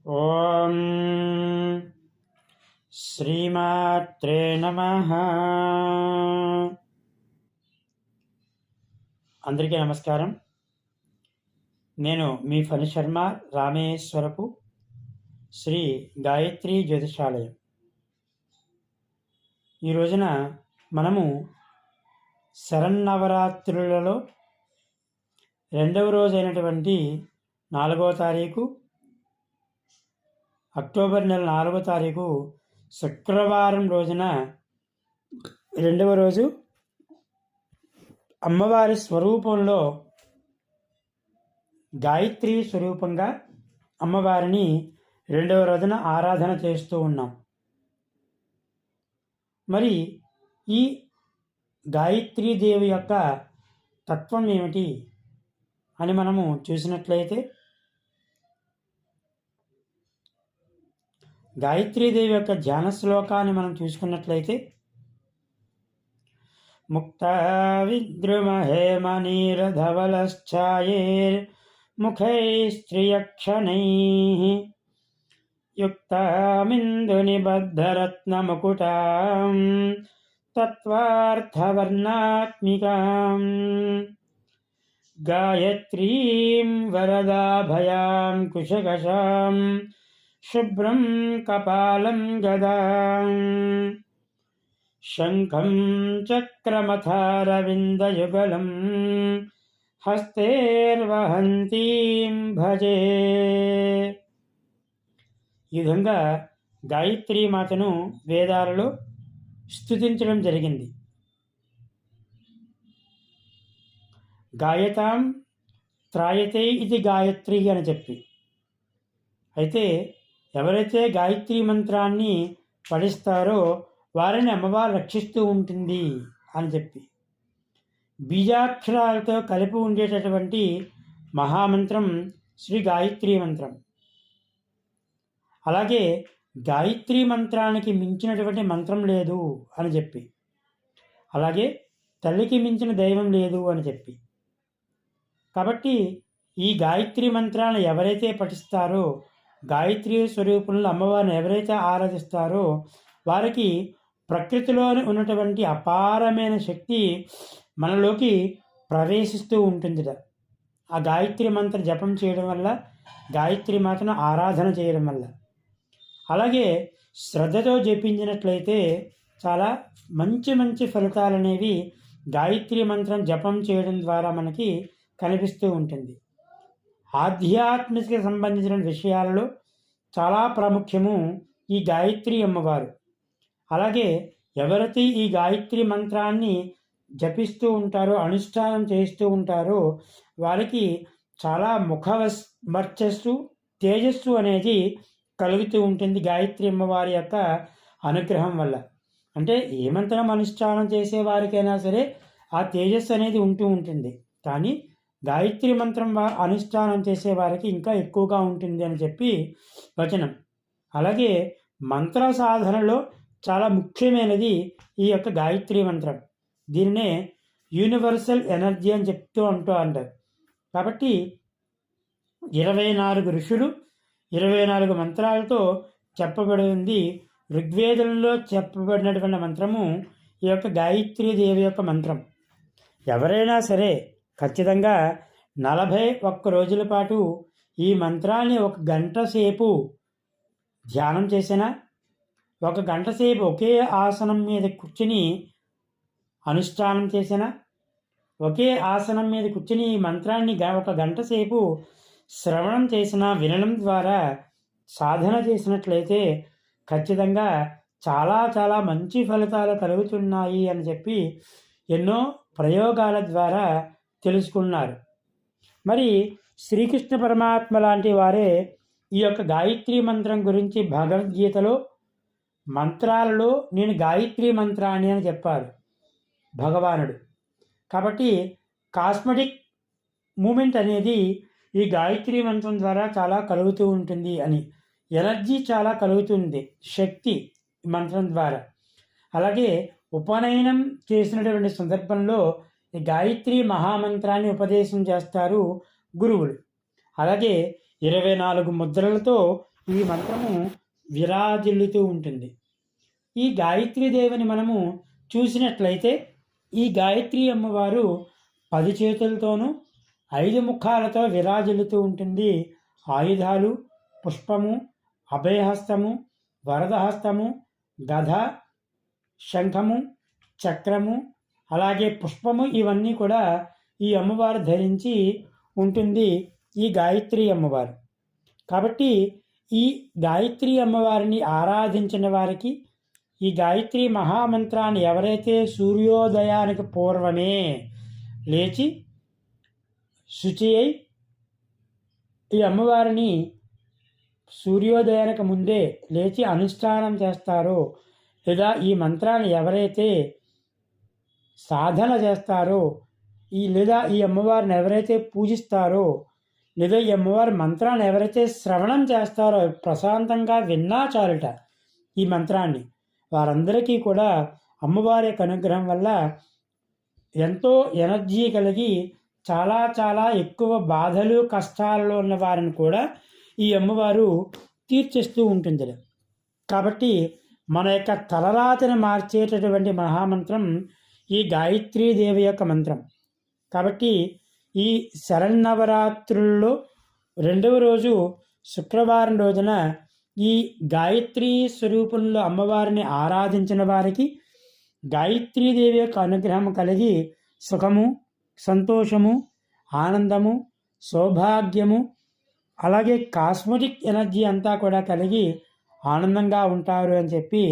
ఓం శ్రీమాత్రే నమః. అందరికీ నమస్కారం. నేను మీ ఫణి శర్మ, రామేశ్వరపు శ్రీ గాయత్రి జ్యోతిషాలయం. ఈ రోజున మనము శరన్నవరాత్రులలో రెండవ రోజైనటువంటి 4వ తారీఖు అక్టోబర్ నెల 4వ తారీఖు శుక్రవారం రోజున రెండవ రోజు అమ్మవారి స్వరూపంలో గాయత్రి స్వరూపంగా అమ్మవారిని రెండవ రోజున ఆరాధన చేస్తూ ఉన్నాం. మరి ఈ గాయత్రీదేవి యొక్క తత్వం ఏమిటి అని మనము చూసినట్లయితే, గాయత్రీదేవి యొక్క ధ్యాన శ్లోకాన్ని మనం చూసుకున్నట్లయితే, ముక్తా విద్రుమహేమనీరధవలశ్చాయేర్ముఖైస్త్రియక్షణైః యుక్తామిందునిబద్ధరత్నముకుటాం తత్వార్థవర్ణాత్మికాం గాయత్రీం వరదాభయాం కుశకశాం శుభ్రం కపాలం గదాం శంఖం చక్రమథారవిందయుగళం హస్తేర్వహంతీం భజే. ఈ విధంగా గాయత్రీ మాతను వేదాలలో స్తుతించడం జరిగింది. గాయతాం త్రాయతే ఇది గాయత్రి అని చెప్పి, అయితే ఎవరైతే గాయత్రీ మంత్రాన్ని పఠిస్తారో వారిని అమ్మవారు రక్షిస్తూ ఉంటుంది అని చెప్పి, బీజాక్షరాలతో కలిపి ఉండేటటువంటి మహామంత్రం శ్రీ గాయత్రీ మంత్రం. అలాగే గాయత్రీ మంత్రానికి మించినటువంటి మంత్రం లేదు అని చెప్పి, అలాగే తల్లికి మించిన దైవం లేదు అని చెప్పి, కాబట్టి ఈ గాయత్రీ మంత్రాన్ని ఎవరైతే పఠిస్తారో, గాయత్రీ స్వరూపంలో అమ్మవారిని ఎవరైతే ఆరాధిస్తారో వారికి ప్రకృతిలోని ఉన్నటువంటి అపారమైన శక్తి మనలోకి ప్రవేశిస్తూ ఉంటుందిట. ఆ గాయత్రీ మంత్ర జపం చేయడం వల్ల, గాయత్రీ మాతను ఆరాధన చేయడం వల్ల, అలాగే శ్రద్ధతో జపించినట్లయితే చాలా మంచి మంచి ఫలితాలు అనేవి గాయత్రీ మంత్రం జపం చేయడం ద్వారా మనకి కనిపిస్తూ ఉంటుంది. ఆధ్యాత్మిక సంబంధించిన విషయాలలో చాలా ప్రాముఖ్యము ఈ గాయత్రి అమ్మవారు. అలాగే ఎవరైతే ఈ గాయత్రి మంత్రాన్ని జపిస్తూ ఉంటారో, అనుష్ఠానం చేస్తూ ఉంటారో వారికి చాలా వర్చస్సు, తేజస్సు అనేది కలుగుతూ ఉంటుంది గాయత్రి అమ్మవారి యొక్క అనుగ్రహం వల్ల. అంటే ఏ మంత్రం అనుష్ఠానం చేసే వారికైనా సరే ఆ తేజస్సు అనేది ఉంటూ ఉంటుంది, కానీ గాయత్రి మంత్రం అనుష్ఠానం చేసే వారికి ఇంకా ఎక్కువగా ఉంటుంది అని చెప్పి వచనం. అలాగే మంత్ర సాధనలో చాలా ముఖ్యమైనది ఈ యొక్క గాయత్రి మంత్రం. దీన్నే యూనివర్సల్ ఎనర్జీ అని అంటారు. కాబట్టి 24 ఋషులు 24 మంత్రాలతో చెప్పబడింది. ఋగ్వేదంలో చెప్పబడినటువంటి మంత్రము ఈ యొక్క గాయత్రీ దేవి యొక్క మంత్రం. ఎవరైనా సరే ఖచ్చితంగా 41 రోజుల పాటు ఈ మంత్రాన్ని 1 గంట సేపు ధ్యానం చేసినా, 1 గంట సేపు ఒకే ఆసనం మీద కూర్చుని అనుష్ఠానం చేసినా, ఒకే ఆసనం మీద కూర్చుని ఈ మంత్రాన్ని 1 గంట సేపు శ్రవణం చేసినా, వినడం ద్వారా సాధన చేసినట్లయితే ఖచ్చితంగా చాలా చాలా మంచి ఫలితాలు కలుగుతున్నాయి అని చెప్పి ఎన్నో ప్రయోగాల ద్వారా తెలుసుకున్నారు. మరి శ్రీకృష్ణ పరమాత్మ లాంటి వారే ఈ యొక్క గాయత్రీ మంత్రం గురించి భగవద్గీతలో మంత్రాలలో నేను గాయత్రీ మంత్రాన్ని అని చెప్పారు భగవానుడు. కాబట్టి కాస్మెటిక్ మూమెంట్ అనేది ఈ గాయత్రీ మంత్రం ద్వారా చాలా కలుగుతూ ఉంటుంది అని, ఎనర్జీ చాలా కలుగుతుంది, శక్తి మంత్రం ద్వారా. అలాగే ఉపనయనం చేసినటువంటి సందర్భంలో ఈ గాయత్రి మహామంత్రాన్ని ఉపదేశం చేస్తారు గురువులు. అలాగే 24 ముద్రలతో ఈ మంత్రము విరాజిల్లుతూ ఉంటుంది. ఈ గాయత్రీదేవిని మనము చూసినట్లయితే ఈ గాయత్రి అమ్మవారు 10 చేతులతోనూ 5 ముఖాలతో విరాజిల్లుతూ ఉంటుంది. ఆయుధాలు, పుష్పము, అభయహస్తము, వరదహస్తము, గద, శంఖము, చక్రము, అలాగే పుష్పము, ఇవన్నీ కూడా ఈ అమ్మవారు ధరించి ఉంటుంది, ఈ గాయత్రి అమ్మవారు. కాబట్టి ఈ గాయత్రి అమ్మవారిని ఆరాధించిన వారికి ఈ గాయత్రి మహామంత్రాన్ని ఎవరైతే సూర్యోదయానికి పూర్వమే లేచి శుచి అయి ఈ అమ్మవారిని సూర్యోదయానికి ముందే లేచి అనుష్ఠానం చేస్తారో, లేదా ఈ మంత్రాన్ని ఎవరైతే సాధన చేస్తారో, లేదా ఈ అమ్మవారిని ఎవరైతే పూజిస్తారో, లేదా ఈ అమ్మవారి మంత్రాన్ని ఎవరైతే శ్రవణం చేస్తారో, ప్రశాంతంగా విన్నా చాలుట ఈ మంత్రాన్ని, వారందరికీ కూడా అమ్మవారి యొక్క అనుగ్రహం వల్ల ఎంతో ఎనర్జీ కలిగి చాలా చాలా ఎక్కువ బాధలు కష్టాలలో ఉన్న వారిని కూడా ఈ అమ్మవారు తీర్చేస్తూ ఉంటుంది. కాబట్టి మన యొక్క తలరాతిని మార్చేటటువంటి మహామంత్రం ఈ గాయత్రీదేవి యొక్క మంత్రం. కాబట్టి ఈ శరన్నవరాత్రుల్లో 2వ రోజు శుక్రవారం రోజున ఈ గాయత్రీ స్వరూపంలో అమ్మవారిని ఆరాధించిన వారికి గాయత్రీదేవి యొక్క అనుగ్రహం కలిగి సుఖము, సంతోషము, ఆనందము, సౌభాగ్యము, అలాగే కాస్మెటిక్ ఎనర్జీ అంతా కూడా కలిగి ఆనందంగా ఉంటారు అని చెప్పి